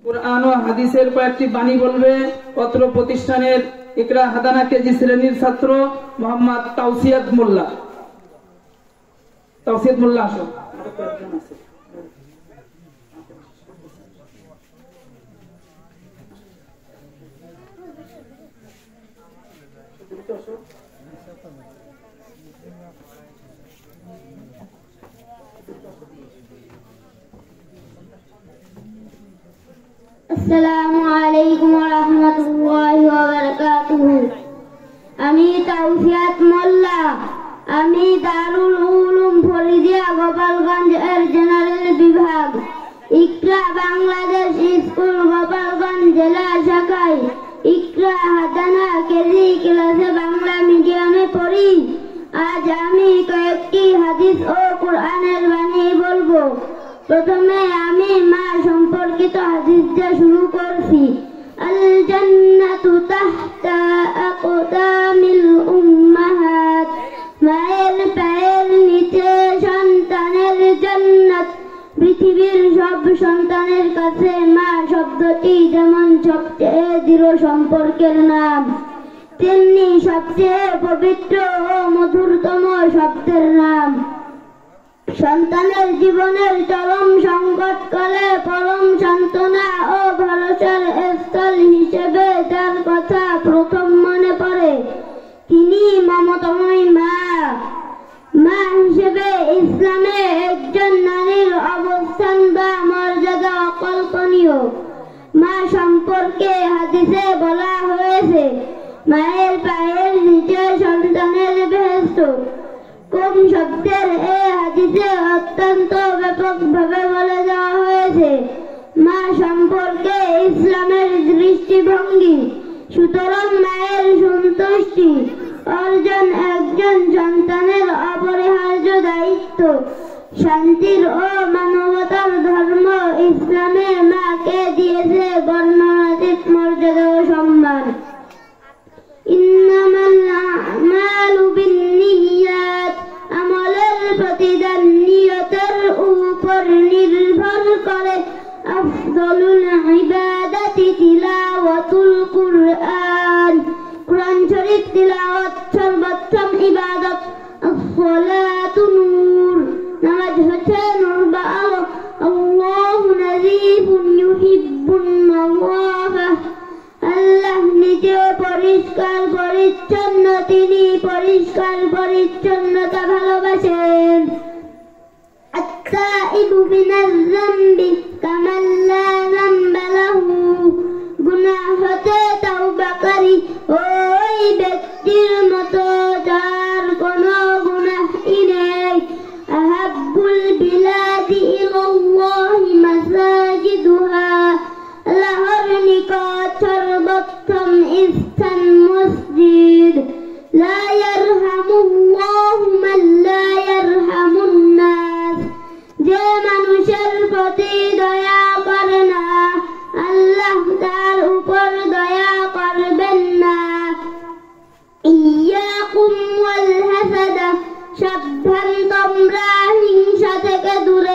কুরআন ও হাদিসের কয়েকটি বাণী বলবে অত্র প্রতিষ্ঠানের ইকরা হাদানা কেজি শ্রেণীর ছাত্র মোহাম্মদ তাওসিয়াত মোল্লা। তাওসিয়াত মোল্লা আসো। আসসালামু আলাইকুম ওয়া রাহমাতুল্লাহি ওয়া বারাকাতুহু। আমি তাওসিয়াত মোল্লা। আমি দারুল উলুম ফরিদিয়া গোপালগঞ্জ এর জেনারেল বিভাগ ইকরা বাংলাদেশ স্কুল গোপালগঞ্জ জেলা শাখায় ইকরা হাদানা কেজি ক্লাসে বাংলা মিডিয়ামে পড়ি। আজ আমি কয়েকটি হাদিস ও কুরআনের বাণী বলবো। প্রথমে আমি মা সম্পর্কিত হাদিস দিয়ে শুরু করছি। আল জান্নাতু তাহতা আকদামিল উম্মাহাত, মায়ের পায়ের নিচে সন্তানের জান্নাত। পৃথিবীর সব সন্তানের কাছে মা শব্দটি যেমন সবচেয়ে দৃঢ় সম্পর্কের নাম, তেমনি সবচেয়ে পবিত্র ও মধুরতম শব্দের নাম। সন্তানের জীবনের চরম সংকটকালে পরম সান্ত্বনা ও ভরসার স্থল হিসেবে যার কথা প্রথম মনে পড়ে তিনি মমতাময়ী মা। মা হিসেবে ইসলামে একজন নারীর অবস্থান বা মর্যাদা অকল্পনীয়। মা সম্পর্কে হাদিসে বলা হয়েছে, মায়ের পায়ের নিচে সন্তানের বেহেশত। কোন শব্দের এই হাদিসে অত্যন্ত ব্যাপকভাবে বলে দেওয়া হয়েছে মা সম্পর্কে ইসলামের দৃষ্টিভঙ্গি। সুতরাং মায়ের সন্তুষ্টি অর্জন একজন সন্তানের অপরিহার্য দায়িত্ব। শান্তির ও মানবতার ধর্ম ইসলামে মাকে দিয়েছে বর্ণনাতীত মর্যাদা ও সম্মান। ইন্নামাল আমালু বিন্নিয়াত, আমলের প্রতিদান নিয়তের উপর নির্ভর করে। আফদলুল ইবাদাতি তিলাওয়াতুল কুরআন, কুরআন শরীফ তিলাওয়াত সর্বোত্তম ইবাদত। as-সালাতু নূর, নামাজ হচ্ছে নূর বা আলো। আল্লাহু নাযীফুন ইউহিব্বুন নযাফা, আল্লাহ নিজে পরিষ্কার পরিচ্ছন্ন, তিনি পরিষ্কার পরিচ্ছন্নতা ভালোবাসেন। আত-তাইবু মিনাজ যামবি কামান লা যামবা লাহু, গুনাহ হতে তওবাকারী ওই ব্যক্তির মতো যার কোনো গুনাহই নেই। আহাব্বুল বিলাদি ইলাল্লাহি মাসাজিদুহা, আল্লাহর নিকট সর্বোত্তম স্থান মসজিদ। লা ইয়ারহামুল্লাহু মান লা ইয়ারহামুন নাস, যে মানুষের প্রতি দয়া করে না আল্লাহ তার উপর দয়া করবেন না। ইয়াকুম ওয়াল হাসাদা, সাবধান তোমরা হিংসা থেকে দূরে